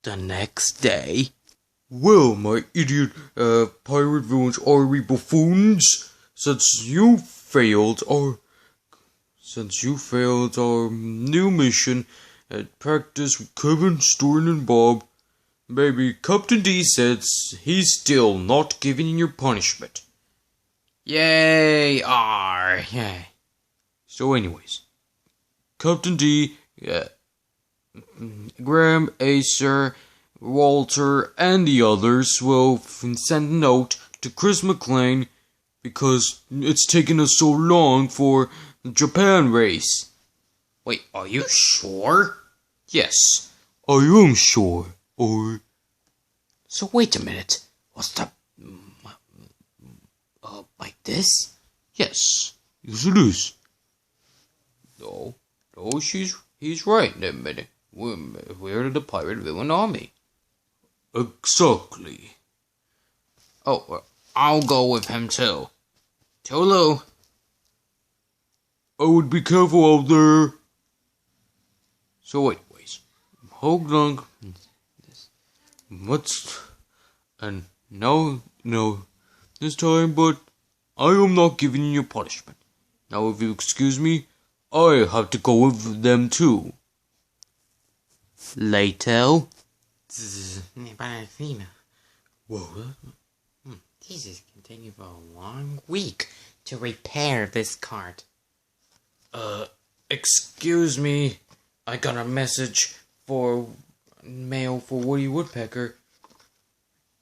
The next day. Well, my idiot pirate villains are we buffoons? Since you failed our new mission at practice with Kevin, Storm, and Bob, maybe Captain D says he's still not giving you your punishment. Yay! Yay. So anyways, Captain D, Graham, Acer, Walter, and the others will send a note to Chris McLean because it's taken us so long for the Japan race. Wait, are you sure? Yes, I am sure. So wait a minute. What's the... like this? Yes it is. No, he's right. We're the pirate villain army. Exactly. Oh, well, I'll go with him too. Tolu. I would be careful out there. So wait. Hold on. And no, this time, but I am not giving you punishment. Now, if you excuse me, I have to go with them too. Later. Whoa. This is continuing for a long week to repair this cart. Excuse me. I got a message for mail for Woody Woodpecker.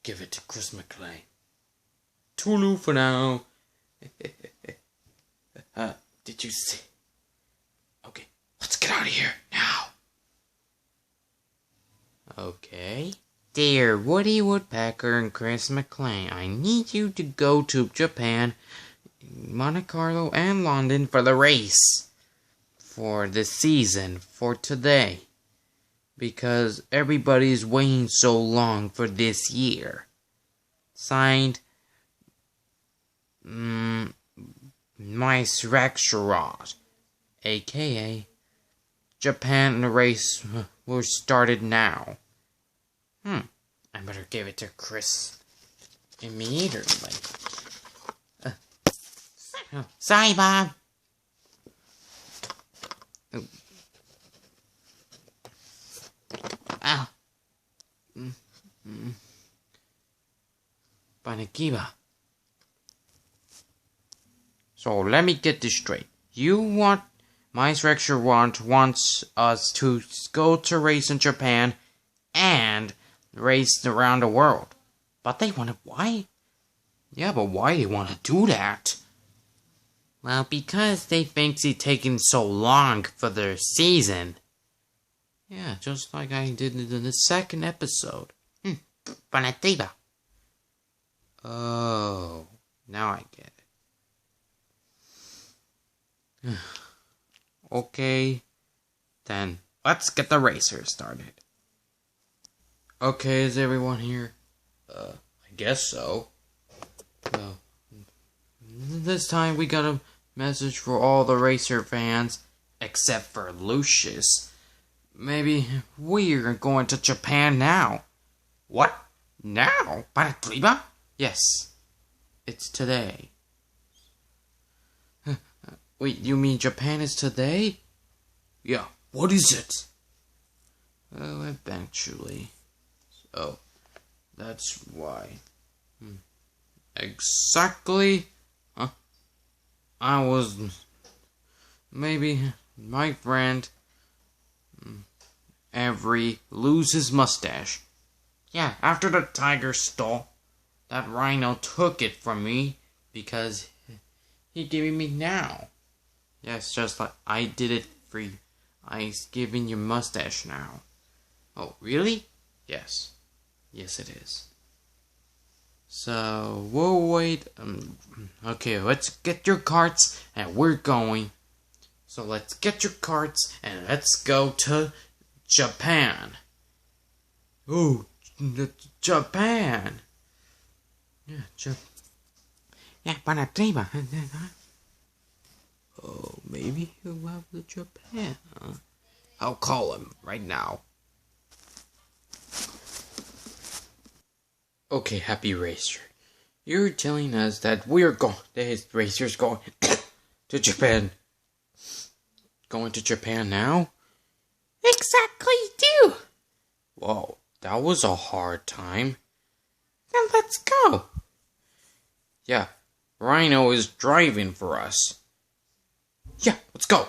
Give it to Chris McLean. Tulu for now. Did you see? Okay, let's get out of here now. Okay. Dear Woody Woodpecker and Chris McLean, I need you to go to Japan, Monte Carlo, and London for the race. For the season, for today. Because everybody's waiting so long for this year. Signed, Mice Rexrod, a.k.a. Japan race was started now. I better give it to Chris immediately. Sorry, Bob. Ow. Banakiba. So let me get this straight. Mice Rexrod wants us to go to race in Japan and race around the world. But they want to... Why? Yeah, but why they want to do that? Well, because they think it's taking so long for their season. Yeah, just like I did in the second episode. Panatiba. Oh, now I get it. Okay, then let's get the racer started. Okay, is everyone here? I guess so. Well, this time we got a message for all the racer fans, except for Lucius. Maybe we're going to Japan now. What? Now? Paratriba? Yes. It's today. Wait, you mean Japan is today? Yeah, what is it? Oh, eventually. So, that's why. Exactly? Huh? I was... Maybe my friend... Avery lose his mustache. Yeah, after the tiger stole, that rhino took it from me because he gave it me now. Yes, just like I did it for you. I'm giving your mustache now. Oh, really? Yes. Yes, it is. So, we'll wait. Okay, let's get your carts and we're going. So let's get your carts and let's go to Japan. Oh, Japan. Yeah, Yeah, Panatriba. Oh, maybe he'll have the Japan. I'll call him right now. Okay, Happy Racer. You're telling us that this racer's going to Japan. Going to Japan now? Exactly, do. Whoa, that was a hard time. Then let's go. Yeah, Rhino is driving for us. Yeah, let's go.